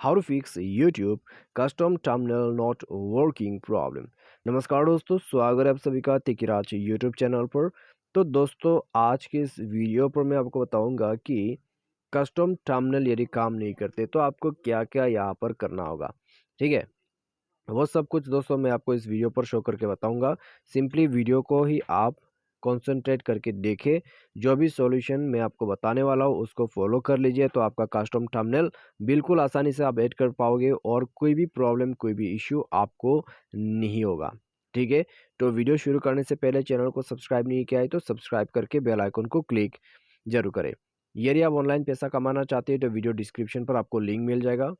How to fix YouTube custom thumbnail not working problem. नमस्कार दोस्तों, स्वागत है आप सभी का तिकिराज यूट्यूब चैनल पर। तो दोस्तों, आज के इस वीडियो पर मैं आपको बताऊंगा कि कस्टम थंबनेल यदि काम नहीं करते तो आपको क्या क्या यहाँ पर करना होगा। ठीक है, वो सब कुछ दोस्तों मैं आपको इस वीडियो पर शो करके बताऊंगा। सिंपली वीडियो को ही आप कंसंट्रेट करके देखें। जो भी सॉल्यूशन मैं आपको बताने वाला हूँ उसको फॉलो कर लीजिए, तो आपका कस्टम थंबनेल बिल्कुल आसानी से आप ऐड कर पाओगे और कोई भी प्रॉब्लम, कोई भी इश्यू आपको नहीं होगा। ठीक है, तो वीडियो शुरू करने से पहले चैनल को सब्सक्राइब नहीं किया है तो सब्सक्राइब करके बेल आइकन को क्लिक जरूर करें। यदि आप ऑनलाइन पैसा कमाना चाहते हैं तो वीडियो डिस्क्रिप्शन पर आपको लिंक मिल जाएगा,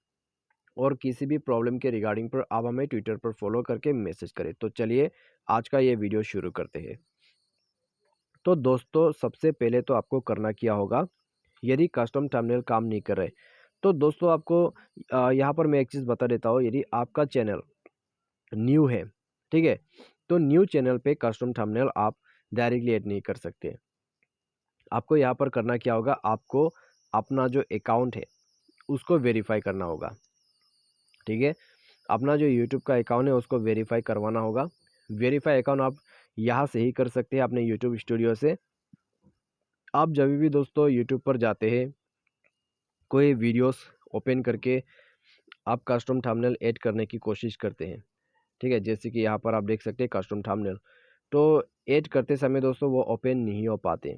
और किसी भी प्रॉब्लम के रिगार्डिंग पर आप हमें ट्विटर पर फॉलो करके मैसेज करें। तो चलिए आज का ये वीडियो शुरू करते हैं। तो दोस्तों, सबसे पहले तो आपको करना क्या होगा, यदि कस्टम थंबनेल काम नहीं कर रहे तो दोस्तों आपको यहाँ पर मैं एक चीज़ बता देता हूँ। यदि आपका चैनल न्यू है, ठीक है, तो न्यू चैनल पे कस्टम थंबनेल आप डायरेक्टली ऐड नहीं कर सकते। आपको यहाँ पर करना क्या होगा, आपको अपना जो अकाउंट है उसको वेरीफाई करना होगा। ठीक है, अपना जो यूट्यूब का अकाउंट है उसको वेरीफाई करवाना होगा। वेरीफाई अकाउंट आप यहाँ से ही कर सकते हैं अपने यूट्यूब स्टूडियो से। आप जब भी दोस्तों यूट्यूब पर जाते हैं, कोई वीडियोस ओपन करके आप कस्टम थंबनेल ऐड करने की कोशिश करते हैं। ठीक है, जैसे कि यहाँ पर आप देख सकते हैं कस्टम थंबनेल, तो ऐड करते समय दोस्तों वो ओपन नहीं हो पाते।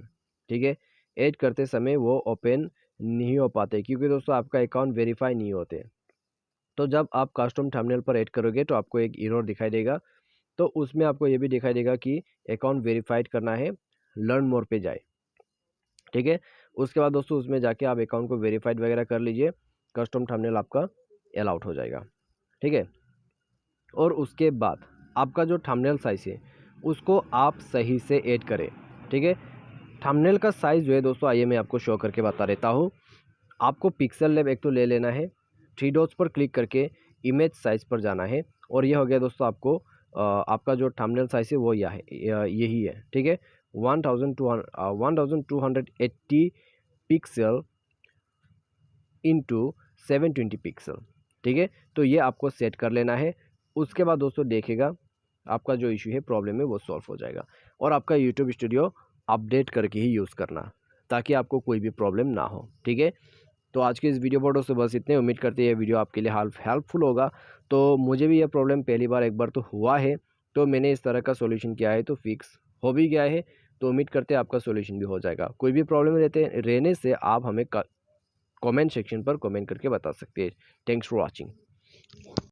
ठीक है, ऐड करते समय वो ओपन नहीं हो पाते क्योंकि दोस्तों आपका अकाउंट वेरीफाई नहीं होते। तो जब आप कस्टम थंबनेल पर ऐड करोगे तो आपको एक एरर दिखाई देगा। तो उसमें आपको ये भी दिखाई देगा कि अकाउंट वेरीफाइड करना है, लर्न मोर पे जाए। ठीक है, उसके बाद दोस्तों उसमें जाके आप अकाउंट को वेरीफाइड वगैरह कर लीजिए, कस्टम थंबनेल आपका अलाउड हो जाएगा। ठीक है, और उसके बाद आपका जो थंबनेल साइज है उसको आप सही से ऐड करें। ठीक है, थंबनेल का साइज़ जो है दोस्तों, आइए मैं आपको शो करके बता देता हूँ। आपको पिक्सल लैब एक तो ले लेना है, थ्री डॉट्स पर क्लिक करके इमेज साइज पर जाना है, और ये हो गया दोस्तों आपको आपका जो थंबनेल साइज है वो यही है। ठीक है, 1280 पिक्सल इंटू 720 पिक्सल। ठीक है, तो ये आपको सेट कर लेना है। उसके बाद दोस्तों देखिएगा आपका जो इशू है, प्रॉब्लम है, वो सॉल्व हो जाएगा। और आपका यूट्यूब स्टूडियो अपडेट करके ही यूज़ करना, ताकि आपको कोई भी प्रॉब्लम ना हो। ठीक है, तो आज के इस वीडियो पर दोस्तों बस इतने। उम्मीद करते हैं ये वीडियो आपके लिए हेल्पफुल होगा। तो मुझे भी ये प्रॉब्लम पहली बार एक बार तो हुआ है, तो मैंने इस तरह का सॉल्यूशन किया है, तो फिक्स हो भी गया है। तो उम्मीद करते हैं आपका सॉल्यूशन भी हो जाएगा। कोई भी प्रॉब्लम रहने से आप हमें कमेंट सेक्शन पर कमेंट करके बता सकते हैं। Thanks for watching.